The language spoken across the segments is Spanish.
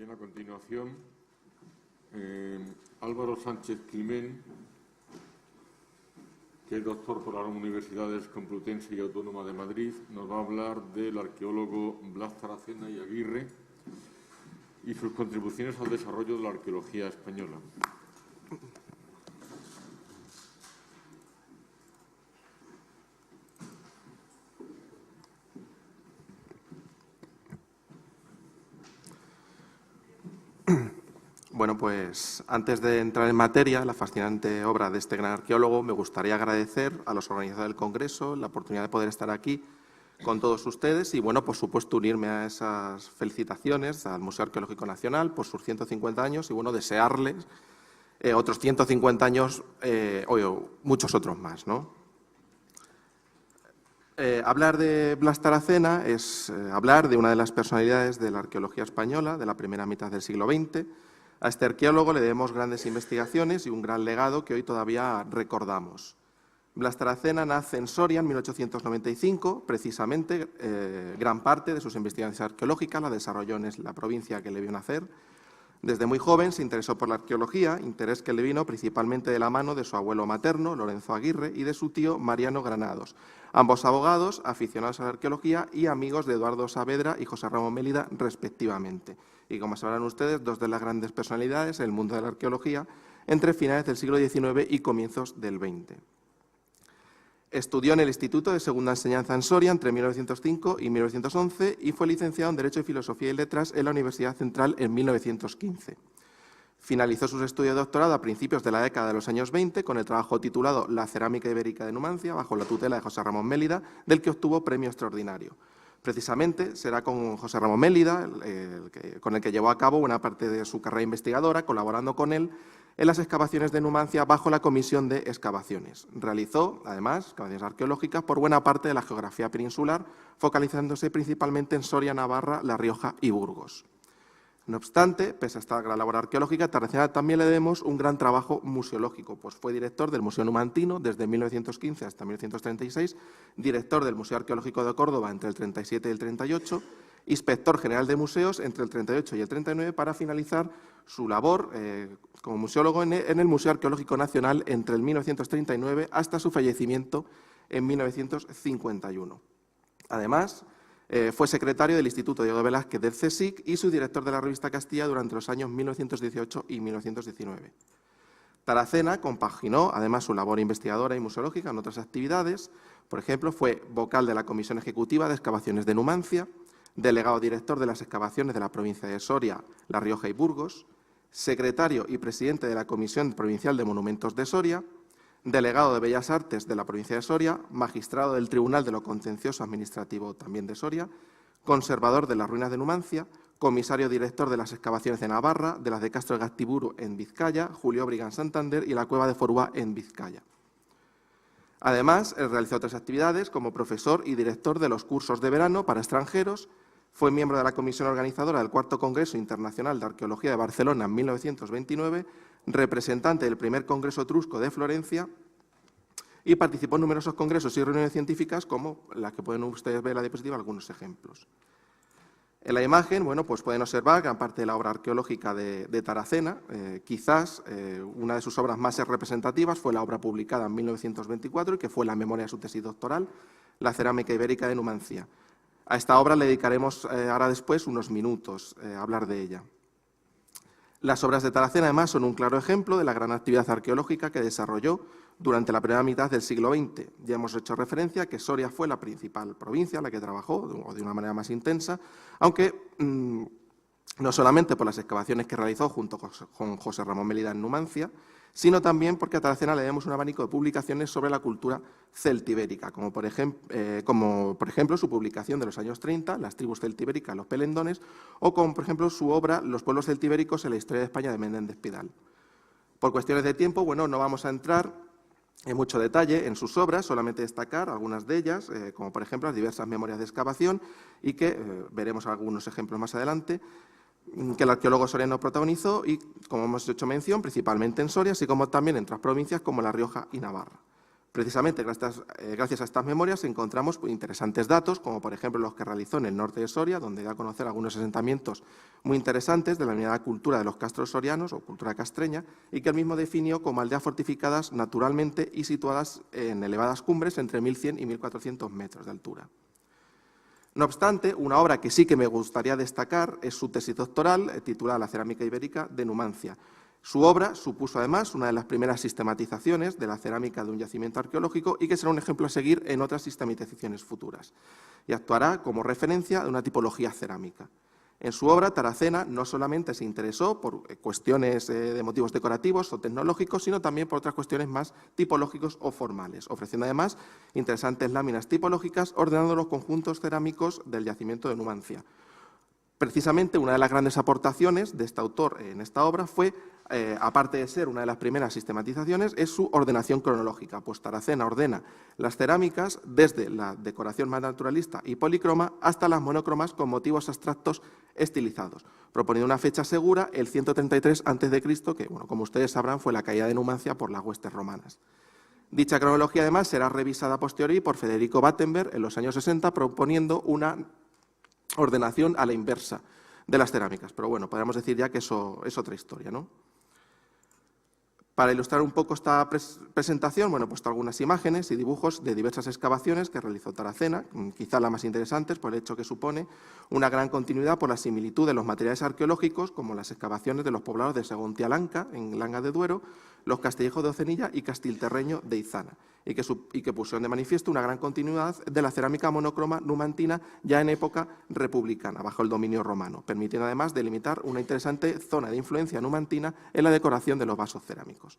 Bien, a continuación, Álvaro Sánchez Climent, que es doctor por las Universidades Complutense y Autónoma de Madrid, nos va a hablar del arqueólogo Blas Taracena y Aguirre y sus contribuciones al desarrollo de la arqueología española. Bueno, pues antes de entrar en materia, la fascinante obra de este gran arqueólogo, me gustaría agradecer a los organizadores del Congreso la oportunidad de poder estar aquí con todos ustedes y, bueno, por supuesto, unirme a esas felicitaciones al Museo Arqueológico Nacional por sus 150 años y, bueno, desearles otros 150 años o muchos otros más, ¿no? Hablar de Blas Taracena es hablar de una de las personalidades de la arqueología española de la primera mitad del siglo XX. A este arqueólogo le debemos grandes investigaciones y un gran legado que hoy todavía recordamos. Blas Taracena nace en Soria en 1895, precisamente gran parte de sus investigaciones arqueológicas la desarrolló en la provincia que le vio nacer. Desde muy joven se interesó por la arqueología, interés que le vino principalmente de la mano de su abuelo materno, Lorenzo Aguirre, y de su tío Mariano Granados, ambos abogados, aficionados a la arqueología y amigos de Eduardo Saavedra y José Ramón Mélida, respectivamente. Y como sabrán ustedes, dos de las grandes personalidades en el mundo de la arqueología entre finales del siglo XIX y comienzos del XX. Estudió en el Instituto de Segunda Enseñanza en Soria entre 1905 y 1911 y fue licenciado en Derecho y Filosofía y Letras en la Universidad Central en 1915. Finalizó sus estudios de doctorado a principios de la década de los años 20 con el trabajo titulado La cerámica ibérica de Numancia, bajo la tutela de José Ramón Mélida, del que obtuvo premio extraordinario. Precisamente será con José Ramón Mélida con el que llevó a cabo buena parte de su carrera investigadora, colaborando con él en las excavaciones de Numancia bajo la Comisión de Excavaciones. Realizó, además, excavaciones arqueológicas por buena parte de la geografía peninsular, focalizándose principalmente en Soria, Navarra, La Rioja y Burgos. No obstante, pese a esta gran labor arqueológica, a Taracena también le debemos un gran trabajo museológico, pues fue director del Museo Numantino desde 1915 hasta 1936, director del Museo Arqueológico de Córdoba entre el 37 y el 38, inspector general de museos entre el 38 y el 39, para finalizar su labor como museólogo en el Museo Arqueológico Nacional entre el 1939 hasta su fallecimiento en 1951. Además, fue secretario del Instituto Diego Velázquez del CSIC y subdirector de la revista Castilla durante los años 1918 y 1919. Taracena compaginó, además, su labor investigadora y museológica en otras actividades. Por ejemplo, fue vocal de la Comisión Ejecutiva de Excavaciones de Numancia, delegado director de las excavaciones de la provincia de Soria, La Rioja y Burgos, secretario y presidente de la Comisión Provincial de Monumentos de Soria, delegado de Bellas Artes de la provincia de Soria, magistrado del Tribunal de lo Contencioso Administrativo también de Soria, conservador de las ruinas de Numancia, comisario director de las excavaciones de Navarra, de las de Castro de Gastiburu en Vizcaya, Julio Briga en Santander y la Cueva de Forúa en Vizcaya. Además, realizó otras actividades como profesor y director de los cursos de verano para extranjeros. Fue miembro de la comisión organizadora del Cuarto Congreso Internacional de Arqueología de Barcelona en 1929, representante del primer Congreso Etrusco de Florencia y participó en numerosos congresos y reuniones científicas, como las que pueden ustedes ver en la diapositiva, algunos ejemplos. En la imagen, bueno, pues pueden observar gran parte de la obra arqueológica de Taracena. Quizás una de sus obras más representativas fue la obra publicada en 1924 y que fue la memoria de su tesis doctoral, La cerámica ibérica de Numancia. A esta obra le dedicaremos ahora después unos minutos a hablar de ella. Las obras de Taracena, además, son un claro ejemplo de la gran actividad arqueológica que desarrolló durante la primera mitad del siglo XX. Ya hemos hecho referencia a que Soria fue la principal provincia en la que trabajó de una manera más intensa, aunque no solamente por las excavaciones que realizó junto con José Ramón Mélida en Numancia, sino también porque a Taracena le debemos un abanico de publicaciones sobre la cultura celtibérica, como por ejemplo su publicación de los años 30, Las tribus celtibéricas, los pelendones, o como por ejemplo su obra Los pueblos celtibéricos en la historia de España de Menéndez Pidal. Por cuestiones de tiempo, bueno, no vamos a entrar en mucho detalle en sus obras, solamente destacar algunas de ellas, como por ejemplo las diversas memorias de excavación y que veremos algunos ejemplos más adelante, que el arqueólogo soriano protagonizó y, como hemos hecho mención, principalmente en Soria, así como también en otras provincias como La Rioja y Navarra. Precisamente gracias a estas memorias encontramos interesantes datos, como por ejemplo los que realizó en el norte de Soria, donde da a conocer algunos asentamientos muy interesantes de la denominada cultura de los castros sorianos o cultura castreña, y que él mismo definió como aldeas fortificadas naturalmente y situadas en elevadas cumbres entre 1.100 y 1.400 metros de altura. No obstante, una obra que sí que me gustaría destacar es su tesis doctoral, titulada La cerámica ibérica de Numancia. Su obra supuso, además, una de las primeras sistematizaciones de la cerámica de un yacimiento arqueológico y que será un ejemplo a seguir en otras sistematizaciones futuras, y actuará como referencia de una tipología cerámica. En su obra, Taracena no solamente se interesó por cuestiones de motivos decorativos o tecnológicos, sino también por otras cuestiones más tipológicos o formales, ofreciendo además interesantes láminas tipológicas ordenando los conjuntos cerámicos del yacimiento de Numancia. Precisamente, una de las grandes aportaciones de este autor en esta obra fue, aparte de ser una de las primeras sistematizaciones, es su ordenación cronológica, pues Taracena ordena las cerámicas desde la decoración más naturalista y policroma hasta las monócromas con motivos abstractos estilizados, proponiendo una fecha segura, el 133 a.C., que, bueno, como ustedes sabrán, fue la caída de Numancia por las huestes romanas. Dicha cronología, además, será revisada a posteriori por Federico Battenberg en los años 60, proponiendo una ordenación a la inversa de las cerámicas. Pero bueno, podríamos decir ya que eso es otra historia, ¿no? Para ilustrar un poco esta presentación, bueno, he puesto algunas imágenes y dibujos de diversas excavaciones que realizó Taracena, quizá las más interesantes por el hecho que supone una gran continuidad por la similitud de los materiales arqueológicos, como las excavaciones de los poblados de Segontialanca, en Langa de Duero, los Castillejos de Ocenilla y Castilterreño de Izana, y que pusieron de manifiesto una gran continuidad de la cerámica monocroma numantina ya en época republicana, bajo el dominio romano, permitiendo además delimitar una interesante zona de influencia numantina en la decoración de los vasos cerámicos.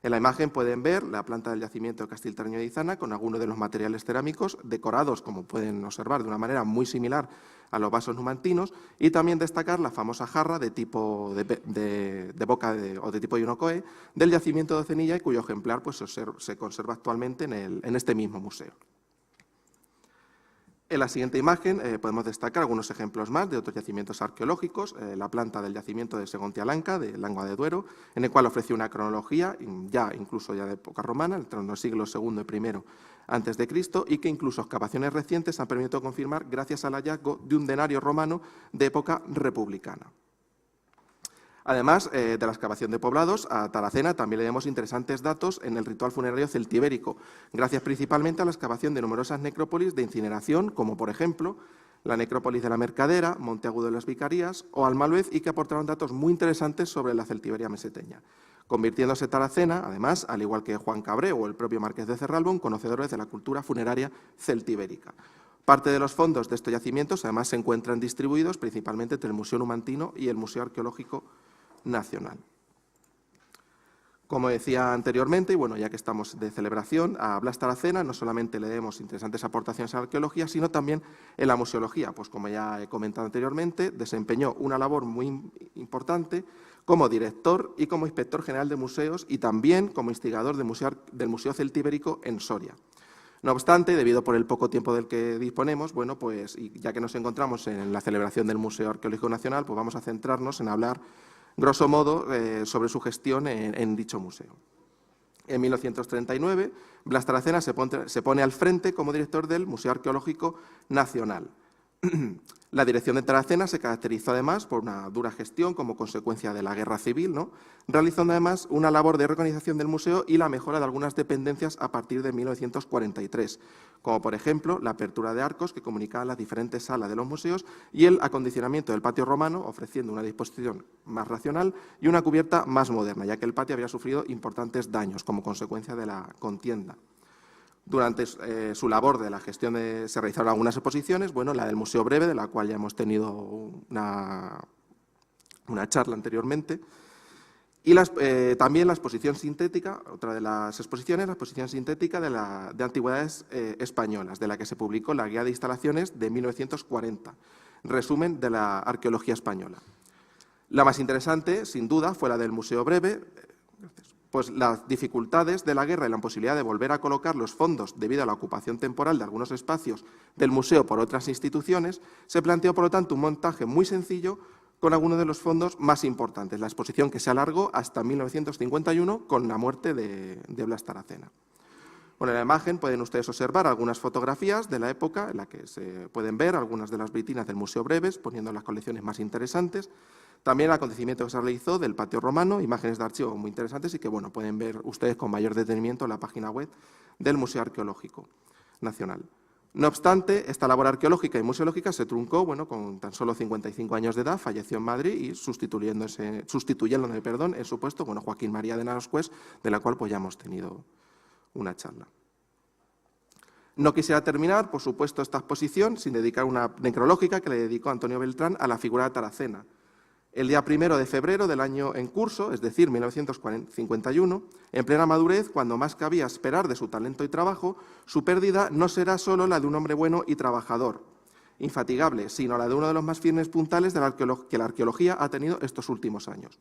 En la imagen pueden ver la planta del yacimiento de Castilterreño de Izana con algunos de los materiales cerámicos decorados, como pueden observar, de una manera muy similar a los vasos numantinos, y también destacar la famosa jarra de tipo de boca o de tipo Yunocoe del yacimiento de Ocenilla, y cuyo ejemplar pues, se conserva actualmente en este mismo museo. En la siguiente imagen podemos destacar algunos ejemplos más de otros yacimientos arqueológicos, la planta del yacimiento de Segontialanca, de Langa de Duero, en el cual ofreció una cronología incluso de época romana, entre los siglos II y I antes de Cristo, y que incluso excavaciones recientes han permitido confirmar gracias al hallazgo de un denario romano de época republicana. Además de la excavación de poblados, a Taracena también le damos interesantes datos en el ritual funerario celtibérico, gracias principalmente a la excavación de numerosas necrópolis de incineración, como por ejemplo la necrópolis de la Mercadera, Monteagudo de las Vicarías o Almaluez, y que aportaron datos muy interesantes sobre la celtiberia meseteña, convirtiéndose Taracena, además, al igual que Juan Cabré o el propio Marqués de Cerralbo, en conocedores de la cultura funeraria celtibérica. Parte de los fondos de estos yacimientos, además, se encuentran distribuidos principalmente entre el Museo Numantino y el Museo Arqueológico Nacional. Como decía anteriormente, y bueno, ya que estamos de celebración, a Blas Taracena no solamente le demos interesantes aportaciones a la arqueología, sino también en la museología, pues como ya he comentado anteriormente, desempeñó una labor muy importante como director y como inspector general de museos y también como instigador del Museo Celtibérico en Soria. No obstante, debido por el poco tiempo del que disponemos, bueno, pues y ya que nos encontramos en la celebración del Museo Arqueológico Nacional, pues vamos a centrarnos en hablar grosso modo, sobre su gestión en dicho museo. En 1939, Blas Taracena se pone al frente como director del Museo Arqueológico Nacional. La dirección de Taracena se caracterizó además por una dura gestión como consecuencia de la guerra civil, ¿no? Realizando además una labor de reorganización del museo y la mejora de algunas dependencias a partir de 1943, como por ejemplo la apertura de arcos que comunicaban las diferentes salas de los museos y el acondicionamiento del patio romano, ofreciendo una disposición más racional y una cubierta más moderna, ya que el patio había sufrido importantes daños como consecuencia de la contienda. Durante su labor de la gestión se realizaron algunas exposiciones, bueno, la del Museo Breve, de la cual ya hemos tenido una charla anteriormente, y también la exposición sintética, otra de las exposiciones, la exposición sintética de antigüedades españolas, de la que se publicó la Guía de Instalaciones de 1940, resumen de la arqueología española. La más interesante, sin duda, fue la del Museo Breve, pues las dificultades de la guerra y la imposibilidad de volver a colocar los fondos debido a la ocupación temporal de algunos espacios del museo por otras instituciones, se planteó, por lo tanto, un montaje muy sencillo con algunos de los fondos más importantes, la exposición que se alargó hasta 1951 con la muerte de Blas Taracena. Bueno, en la imagen pueden ustedes observar algunas fotografías de la época en la que se pueden ver algunas de las vitrinas del Museo Breves, poniendo las colecciones más interesantes. También el acontecimiento que se realizó del patio romano, imágenes de archivo muy interesantes y que bueno, pueden ver ustedes con mayor detenimiento en la página web del Museo Arqueológico Nacional. No obstante, esta labor arqueológica y museológica se truncó con tan solo 55 años de edad, falleció en Madrid y sustituyéndole en su puesto Joaquín María de Naroscués, de la cual pues, ya hemos tenido una charla. No quisiera terminar, por supuesto, esta exposición sin dedicar una necrológica que le dedicó Antonio Beltrán a la figura de Taracena. El día 1 de febrero del año en curso, es decir, 1951, en plena madurez, cuando más cabía esperar de su talento y trabajo, su pérdida no será solo la de un hombre bueno y trabajador, infatigable, sino la de uno de los más firmes puntales que la arqueología ha tenido estos últimos años.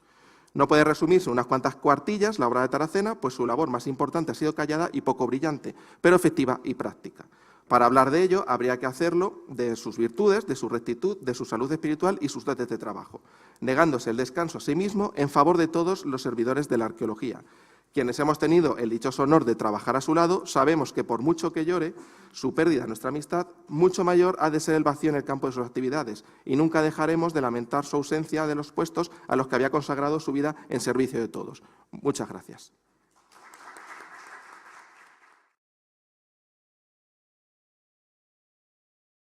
No puede resumirse en unas cuantas cuartillas la obra de Taracena, pues su labor más importante ha sido callada y poco brillante, pero efectiva y práctica. Para hablar de ello, habría que hacerlo de sus virtudes, de su rectitud, de su salud espiritual y sus dotes de trabajo, negándose el descanso a sí mismo en favor de todos los servidores de la arqueología. Quienes hemos tenido el dichoso honor de trabajar a su lado, sabemos que por mucho que llore su pérdida, nuestra amistad, mucho mayor ha de ser el vacío en el campo de sus actividades y nunca dejaremos de lamentar su ausencia de los puestos a los que había consagrado su vida en servicio de todos. Muchas gracias.